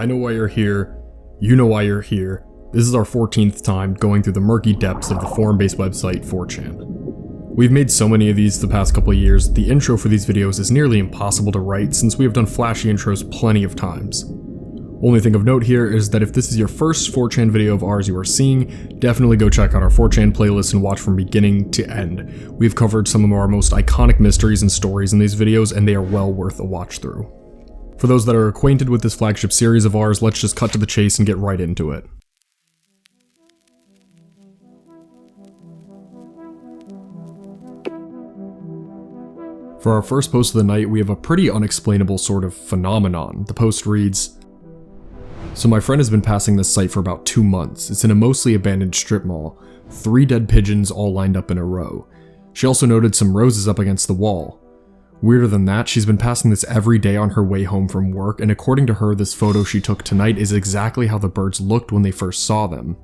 I know why you're here, you know why you're here. This is our 14th time going through the murky depths of the forum-based website 4chan. We've made so many of these the past couple of years, the intro for these videos is nearly impossible to write since we have done flashy intros plenty of times. Only thing of note here is that if this is your first 4chan video of ours you are seeing, definitely go check out our 4chan playlist and watch from beginning to end. We've covered some of our most iconic mysteries and stories in these videos, and they are well worth a watch through. For those that are acquainted with this flagship series of ours, let's just cut to the chase and get right into it. For our first post of the night, we have a pretty unexplainable sort of phenomenon. The post reads, "So my friend has been passing this site for about 2 months. It's in a mostly abandoned strip mall. 3 dead pigeons all lined up in a row. She also noted some roses up against the wall. Weirder than that, she's been passing this every day on her way home from work, and according to her, this photo she took tonight is exactly how the birds looked when they first saw them.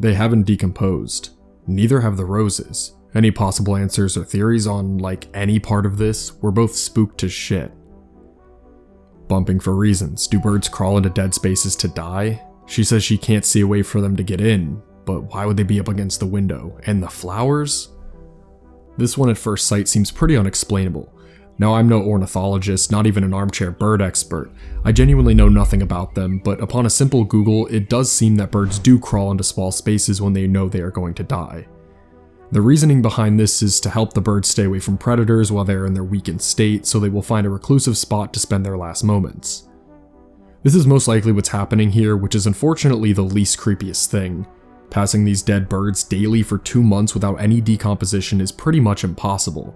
They haven't decomposed. Neither have the roses. Any possible answers or theories on, like, any part of this? We're both spooked as shit. Bumping for reasons. Do birds crawl into dead spaces to die? She says she can't see a way for them to get in, but why would they be up against the window? And the flowers? This one at first sight seems pretty unexplainable. Now, I'm no ornithologist, not even an armchair bird expert. I genuinely know nothing about them, but upon a simple Google, it does seem that birds do crawl into small spaces when they know they are going to die. The reasoning behind this is to help the birds stay away from predators while they are in their weakened state, so they will find a reclusive spot to spend their last moments. This is most likely what's happening here, which is unfortunately the least creepiest thing. Passing these dead birds daily for 2 months without any decomposition is pretty much impossible.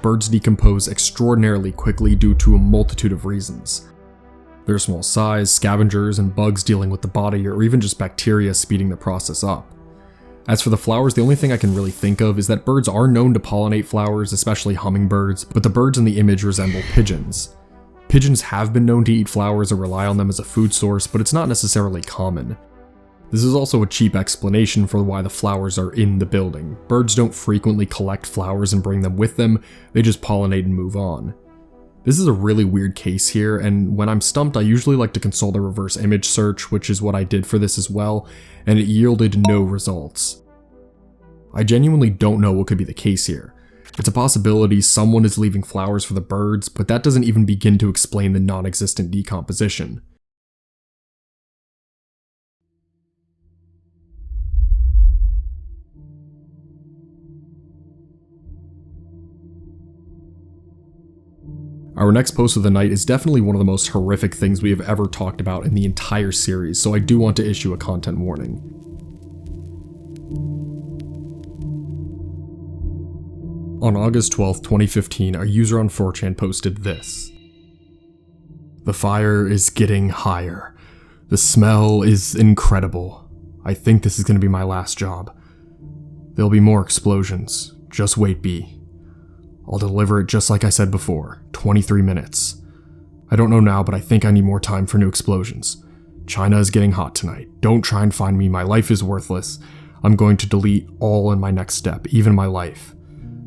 Birds decompose extraordinarily quickly due to a multitude of reasons. Their small size, scavengers, and bugs dealing with the body, or even just bacteria speeding the process up. As for the flowers, the only thing I can really think of is that birds are known to pollinate flowers, especially hummingbirds, but the birds in the image resemble pigeons. Pigeons have been known to eat flowers or rely on them as a food source, but it's not necessarily common. This is also a cheap explanation for why the flowers are in the building. Birds don't frequently collect flowers and bring them with them, they just pollinate and move on. This is a really weird case here, and when I'm stumped I usually like to consult a reverse image search, which is what I did for this as well, and it yielded no results. I genuinely don't know what could be the case here. It's a possibility someone is leaving flowers for the birds, but that doesn't even begin to explain the non-existent decomposition. Our next post of the night is definitely one of the most horrific things we have ever talked about in the entire series, so I do want to issue a content warning. On August 12th, 2015, a user on 4chan posted this. "The fire is getting higher. The smell is incredible. I think this is going to be my last job. There'll be more explosions. Just wait, B. I'll deliver it just like I said before, 23 minutes. I don't know now, but I think I need more time for new explosions. China is getting hot tonight. Don't try and find me, my life is worthless. I'm going to delete all in my next step, even my life.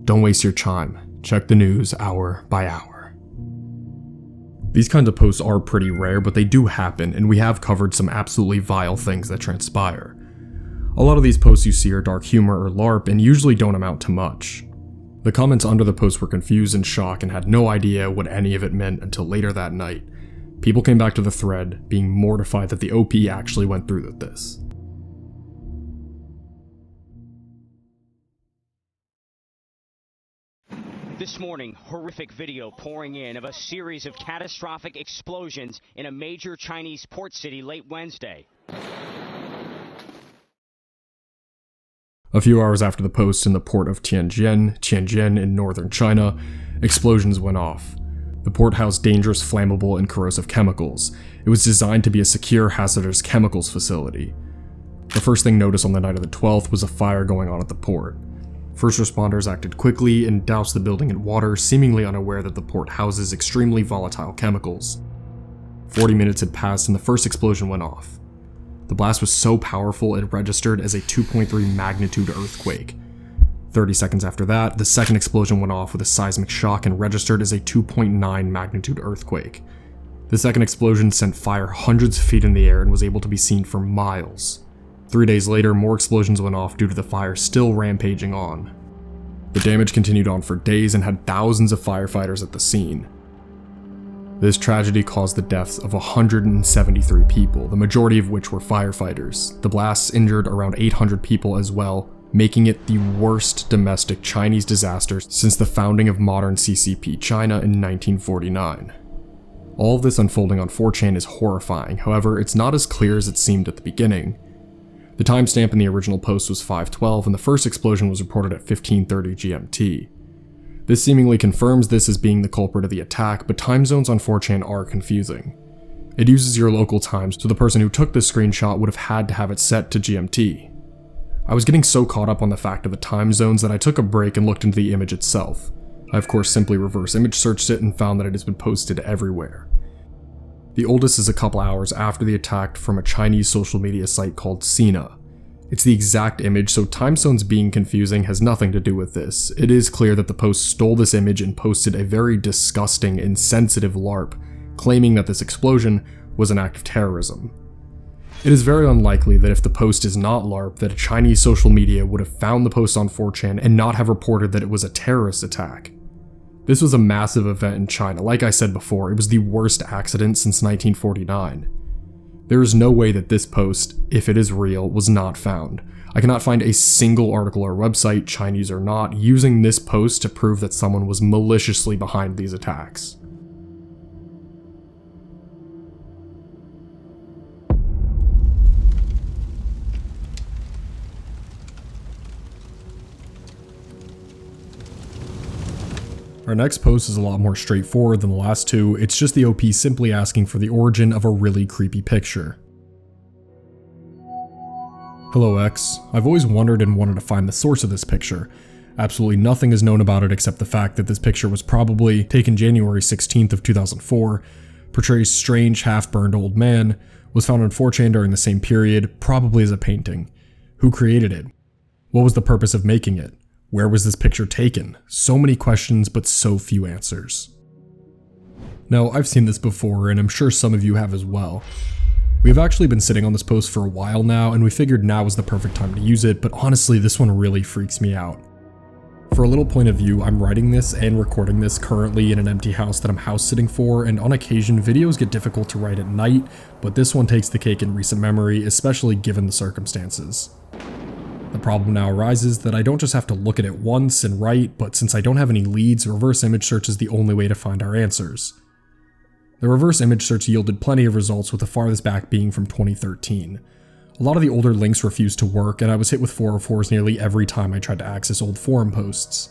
Don't waste your time. Check the news hour by hour." These kinds of posts are pretty rare, but they do happen, and we have covered some absolutely vile things that transpire. A lot of these posts you see are dark humor or LARP and usually don't amount to much. The comments under the post were confused and shocked and had no idea what any of it meant until later that night. People came back to the thread, being mortified that the OP actually went through with this. This morning, horrific video pouring in of a series of catastrophic explosions in a major Chinese port city late Wednesday. A few hours after the post in the port of Tianjin in northern China, explosions went off. The port housed dangerous, flammable, and corrosive chemicals. It was designed to be a secure hazardous chemicals facility. The first thing noticed on the night of the 12th was a fire going on at the port. First responders acted quickly and doused the building in water, seemingly unaware that the port houses extremely volatile chemicals. 40 minutes had passed and the first explosion went off. The blast was so powerful it registered as a 2.3 magnitude earthquake. 30 seconds after that, the second explosion went off with a seismic shock and registered as a 2.9 magnitude earthquake. The second explosion sent fire hundreds of feet in the air and was able to be seen for miles. 3 days later, more explosions went off due to the fire still rampaging on. The damage continued on for days and had thousands of firefighters at the scene. This tragedy caused the deaths of 173 people, the majority of which were firefighters. The blasts injured around 800 people as well, making it the worst domestic Chinese disaster since the founding of modern CCP China in 1949. All of this unfolding on 4chan is horrifying, however, it's not as clear as it seemed at the beginning. The timestamp in the original post was 5:12 and the first explosion was reported at 15:30 GMT. This seemingly confirms this as being the culprit of the attack, but time zones on 4chan are confusing. It uses your local times, so the person who took this screenshot would have had to have it set to GMT. I was getting so caught up on the fact of the time zones that I took a break and looked into the image itself. I of course simply reverse image searched it and found that it has been posted everywhere. The oldest is a couple hours after the attack from a Chinese social media site called Sina. It's the exact image, so time zones being confusing has nothing to do with this. It is clear that the post stole this image and posted a very disgusting, insensitive LARP, claiming that this explosion was an act of terrorism. It is very unlikely that if the post is not LARP, that a Chinese social media would have found the post on 4chan and not have reported that it was a terrorist attack. This was a massive event in China. Like I said before, it was the worst accident since 1949. There is no way that this post, if it is real, was not found. I cannot find a single article or website, Chinese or not, using this post to prove that someone was maliciously behind these attacks. Our next post is a lot more straightforward than the last two. It's just the OP simply asking for the origin of a really creepy picture. Hello X, I've always wondered and wanted to find the source of this picture. Absolutely nothing is known about it except the fact that this picture was probably taken January 16th of 2004, portrays strange half-burned old man, was found on 4chan during the same period, probably as a painting. Who created it? What was the purpose of making it? Where was this picture taken? So many questions, but so few answers. Now, I've seen this before, and I'm sure some of you have as well. We have actually been sitting on this post for a while now, and we figured now was the perfect time to use it, but honestly, this one really freaks me out. For a little point of view, I'm writing this and recording this currently in an empty house that I'm house sitting for, and on occasion, videos get difficult to write at night, but this one takes the cake in recent memory, especially given the circumstances. The problem now arises that I don't just have to look at it once and write, but since I don't have any leads, reverse image search is the only way to find our answers. The reverse image search yielded plenty of results, with the farthest back being from 2013. A lot of the older links refused to work, and I was hit with 404s nearly every time I tried to access old forum posts.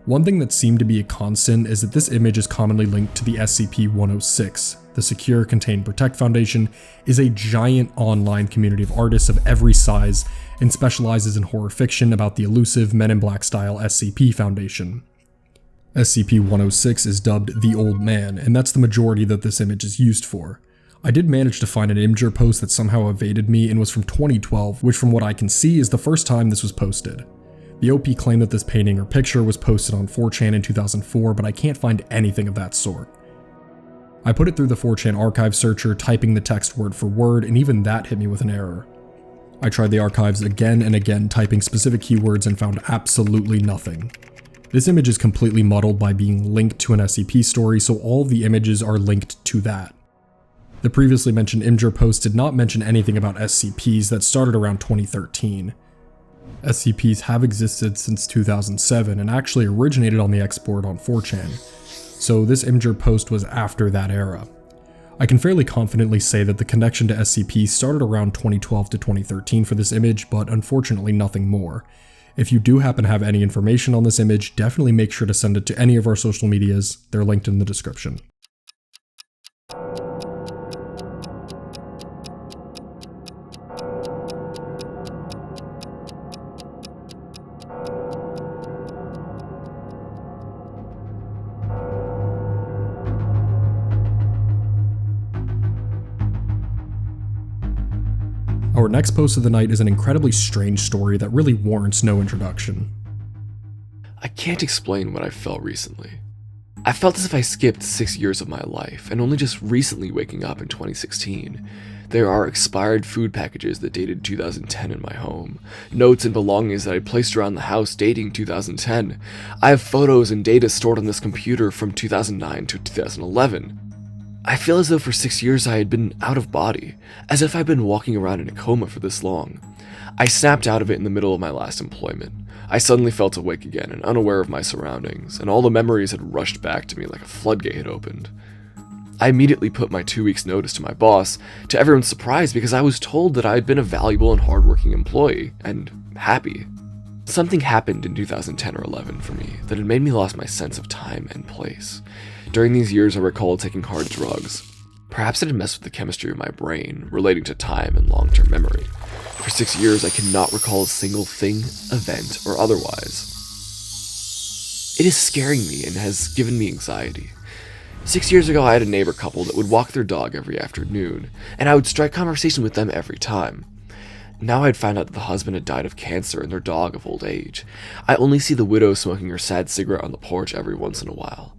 One thing that seemed to be a constant is that this image is commonly linked to the SCP-106. The Secure, Contain, Protect Foundation is a giant online community of artists of every size and specializes in horror fiction about the elusive Men in Black style SCP Foundation. SCP-106 is dubbed The Old Man, and that's the majority that this image is used for. I did manage to find an Imgur post that somehow evaded me and was from 2012, which from what I can see is the first time this was posted. The OP claimed that this painting or picture was posted on 4chan in 2004, but I can't find anything of that sort. I put it through the 4chan archive searcher, typing the text word for word, and even that hit me with an error. I tried the archives again and again, typing specific keywords, and found absolutely nothing. This image is completely muddled by being linked to an SCP story, so all of the images are linked to that. The previously mentioned Imgur post did not mention anything about SCPs that started around 2013. SCPs have existed since 2007 and actually originated on the export on 4chan, so this Imgur post was after that era. I can fairly confidently say that the connection to SCP started around 2012 to 2013 for this image, but unfortunately nothing more. If you do happen to have any information on this image, definitely make sure to send it to any of our social medias. They're linked in the description. Our next post of the night is an incredibly strange story that really warrants no introduction. I can't explain what I felt recently. I felt as if I skipped 6 years of my life, and only just recently waking up in 2016. There are expired food packages that dated 2010 in my home, notes and belongings that I placed around the house dating 2010. I have photos and data stored on this computer from 2009 to 2011. I feel as though for 6 years I had been out of body, as if I'd been walking around in a coma for this long. I snapped out of it in the middle of my last employment. I suddenly felt awake again and unaware of my surroundings, and all the memories had rushed back to me like a floodgate had opened. I immediately put my 2 weeks notice to my boss, to everyone's surprise, because I was told that I had been a valuable and hardworking employee, and happy. Something happened in 2010 or 11 for me that had made me lose my sense of time and place. During these years I recalled taking hard drugs. Perhaps it had messed with the chemistry of my brain, relating to time and long-term memory. For 6 years I cannot recall a single thing, event, or otherwise. It is scaring me and has given me anxiety. 6 years ago I had a neighbor couple that would walk their dog every afternoon, and I would strike conversation with them every time. Now I'd found out that the husband had died of cancer and their dog of old age. I only see the widow smoking her sad cigarette on the porch every once in a while.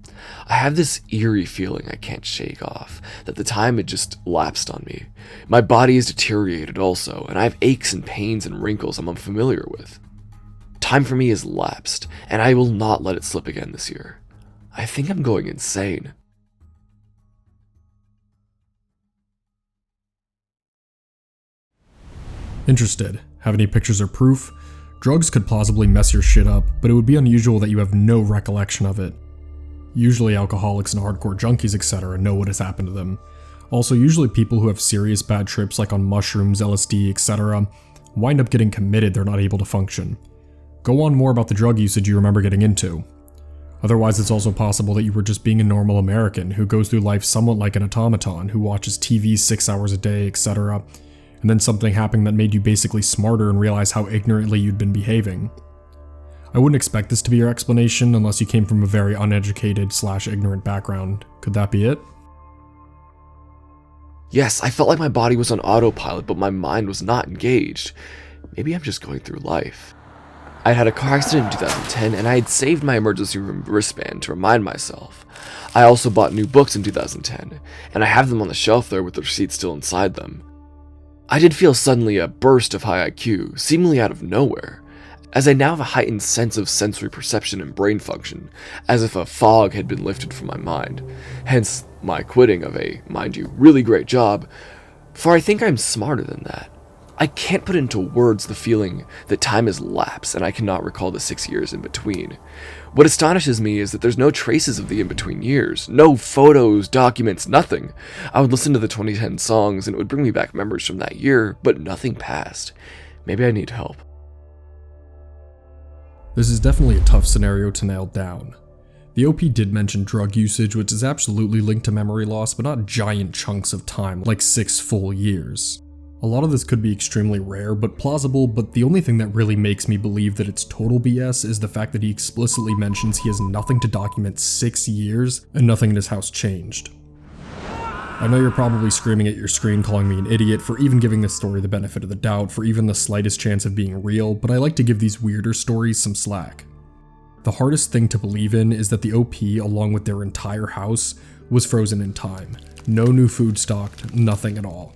I have this eerie feeling I can't shake off, that the time had just lapsed on me. My body is deteriorated also, and I have aches and pains and wrinkles I'm unfamiliar with. Time for me has lapsed, and I will not let it slip again this year. I think I'm going insane. Interested? Have any pictures or proof? Drugs could plausibly mess your shit up, but it would be unusual that you have no recollection of it. Usually alcoholics and hardcore junkies, etc. know what has happened to them. Also, usually people who have serious bad trips like on mushrooms, LSD, etc. wind up getting committed, they're not able to function. Go on more about the drug usage you remember getting into. Otherwise, it's also possible that you were just being a normal American who goes through life somewhat like an automaton, who watches TV 6 hours a day, etc. And then something happened that made you basically smarter and realize how ignorantly you'd been behaving. I wouldn't expect this to be your explanation unless you came from a very uneducated/ignorant background. Could that be it? Yes, I felt like my body was on autopilot, but my mind was not engaged. Maybe I'm just going through life. I had a car accident in 2010, and I had saved my emergency room wristband to remind myself. I also bought new books in 2010, and I have them on the shelf there with the receipts still inside them. I did feel suddenly a burst of high IQ, seemingly out of nowhere, as I now have a heightened sense of sensory perception and brain function, as if a fog had been lifted from my mind, hence my quitting of a, mind you, really great job, for I think I'm smarter than that. I can't put into words the feeling that time has lapsed and I cannot recall the 6 years in between. What astonishes me is that there's no traces of the in-between years, no photos, documents, nothing. I would listen to the 2010 songs and it would bring me back memories from that year, but nothing passed. Maybe I need help. This is definitely a tough scenario to nail down. The OP did mention drug usage, which is absolutely linked to memory loss, but not giant chunks of time, like 6 full years. A lot of this could be extremely rare, but plausible, but the only thing that really makes me believe that it's total BS is the fact that he explicitly mentions he has nothing to document 6 years, and nothing in his house changed. I know you're probably screaming at your screen calling me an idiot for even giving this story the benefit of the doubt, for even the slightest chance of being real, but I like to give these weirder stories some slack. The hardest thing to believe in is that the OP, along with their entire house, was frozen in time. No new food stocked, nothing at all.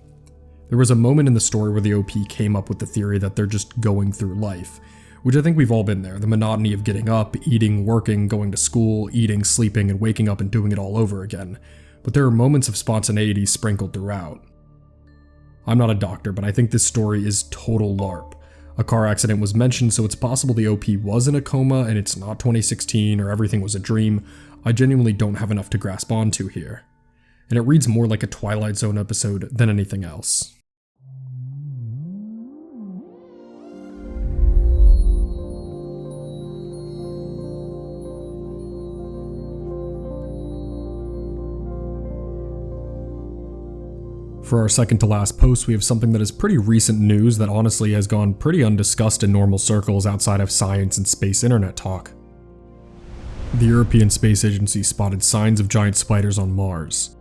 There was a moment in the story where the OP came up with the theory that they're just going through life, which I think we've all been there, the monotony of getting up, eating, working, going to school, eating, sleeping, and waking up and doing it all over again. But there are moments of spontaneity sprinkled throughout. I'm not a doctor, but I think this story is total LARP. A car accident was mentioned, so it's possible the OP was in a coma and it's not 2016 or everything was a dream. I genuinely don't have enough to grasp onto here. And it reads more like a Twilight Zone episode than anything else. For our second to last post, we have something that is pretty recent news that honestly has gone pretty undiscussed in normal circles outside of science and space internet talk. The European Space Agency spotted signs of giant spiders on Mars.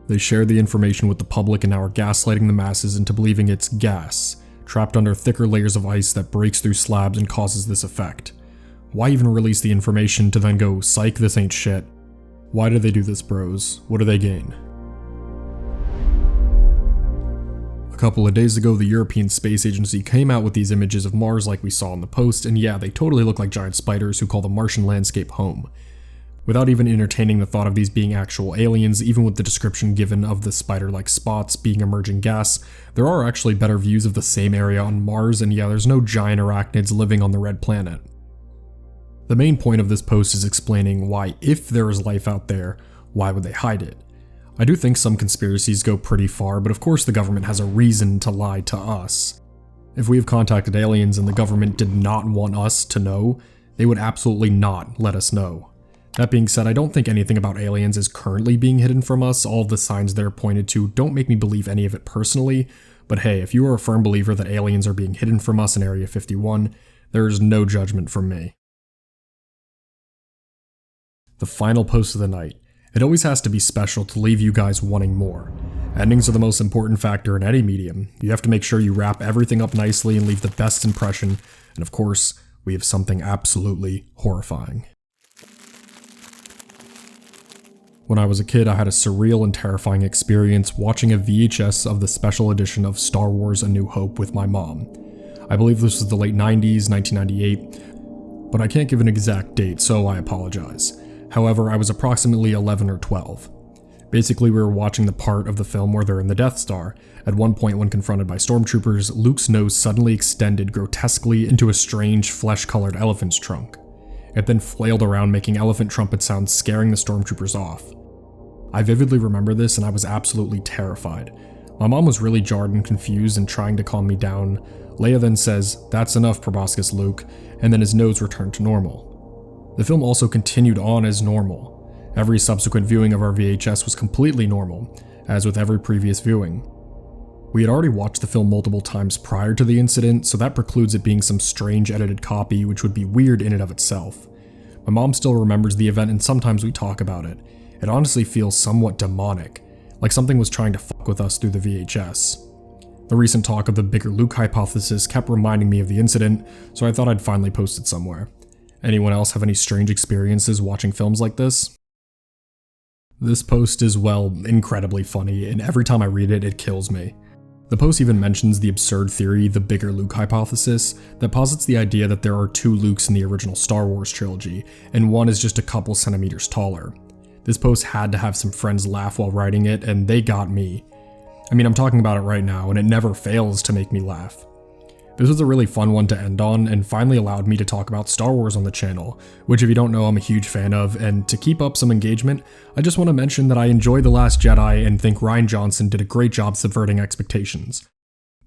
They shared the information with the public and now are gaslighting the masses into believing it's gas, trapped under thicker layers of ice that breaks through slabs and causes this effect. Why even release the information to then go, psych, this ain't shit? Why do they do this, bros? What do they gain? A couple of days ago, the European Space Agency came out with these images of Mars like we saw in the post, and yeah, they totally look like giant spiders who call the Martian landscape home. Without even entertaining the thought of these being actual aliens, even with the description given of the spider-like spots being emerging gas, there are actually better views of the same area on Mars, and yeah, there's no giant arachnids living on the red planet. The main point of this post is explaining why, if there is life out there, why would they hide it? I do think some conspiracies go pretty far, but of course the government has a reason to lie to us. If we have contacted aliens and the government did not want us to know, they would absolutely not let us know. That being said, I don't think anything about aliens is currently being hidden from us. All of the signs they're pointed to don't make me believe any of it personally, but hey, if you are a firm believer that aliens are being hidden from us in Area 51, there is no judgment from me. The final post of the night. It always has to be special to leave you guys wanting more. Endings are the most important factor in any medium. You have to make sure you wrap everything up nicely and leave the best impression, and of course, we have something absolutely horrifying. When I was a kid, I had a surreal and terrifying experience watching a VHS of the special edition of Star Wars: A New Hope with my mom. I believe this was the late 90s, 1998, but I can't give an exact date, so I apologize. However, I was approximately 11 or 12. Basically, we were watching the part of the film where they're in the Death Star. At one point, when confronted by stormtroopers, Luke's nose suddenly extended grotesquely into a strange, flesh-colored elephant's trunk. It then flailed around, making elephant trumpet sounds, scaring the stormtroopers off. I vividly remember this, and I was absolutely terrified. My mom was really jarred and confused and trying to calm me down. Leia then says, "That's enough, Proboscis Luke," and then his nose returned to normal. The film also continued on as normal. Every subsequent viewing of our VHS was completely normal, as with every previous viewing. We had already watched the film multiple times prior to the incident, so that precludes it being some strange edited copy, which would be weird in and of itself. My mom still remembers the event, and sometimes we talk about it. It honestly feels somewhat demonic, like something was trying to fuck with us through the VHS. The recent talk of the bigger Luke hypothesis kept reminding me of the incident, so I thought I'd finally post it somewhere. Anyone else have any strange experiences watching films like this? This post is, well, incredibly funny, and every time I read it, it kills me. The post even mentions the absurd theory, the bigger Luke hypothesis, that posits the idea that there are two Lukes in the original Star Wars trilogy, and one is just a couple centimeters taller. This post had to have some friends laugh while writing it, and they got me. I mean, I'm talking about it right now, and it never fails to make me laugh. This was a really fun one to end on, and finally allowed me to talk about Star Wars on the channel, which if you don't know I'm a huge fan of, and to keep up some engagement, I just want to mention that I enjoyed The Last Jedi and think Rian Johnson did a great job subverting expectations.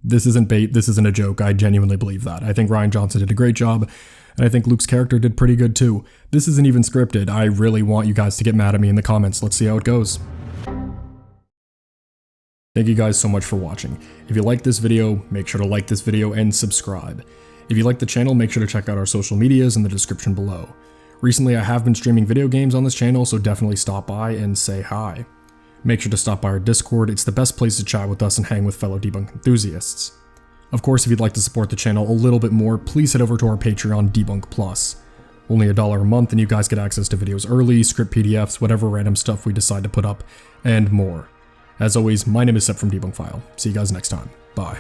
This isn't bait, this isn't a joke, I genuinely believe that. I think Rian Johnson did a great job, and I think Luke's character did pretty good too. This isn't even scripted, I really want you guys to get mad at me in the comments, let's see how it goes. Thank you guys so much for watching. If you like this video, make sure to like this video and subscribe. If you like the channel, make sure to check out our social medias in the description below. Recently I have been streaming video games on this channel, so definitely stop by and say hi. Make sure to stop by our Discord, it's the best place to chat with us and hang with fellow Debunk enthusiasts. Of course, if you'd like to support the channel a little bit more, please head over to our Patreon, Debunk Plus. Only $1 a month and you guys get access to videos early, script PDFs, whatever random stuff we decide to put up, and more. As always, my name is Sep from Debunk File. See you guys next time. Bye.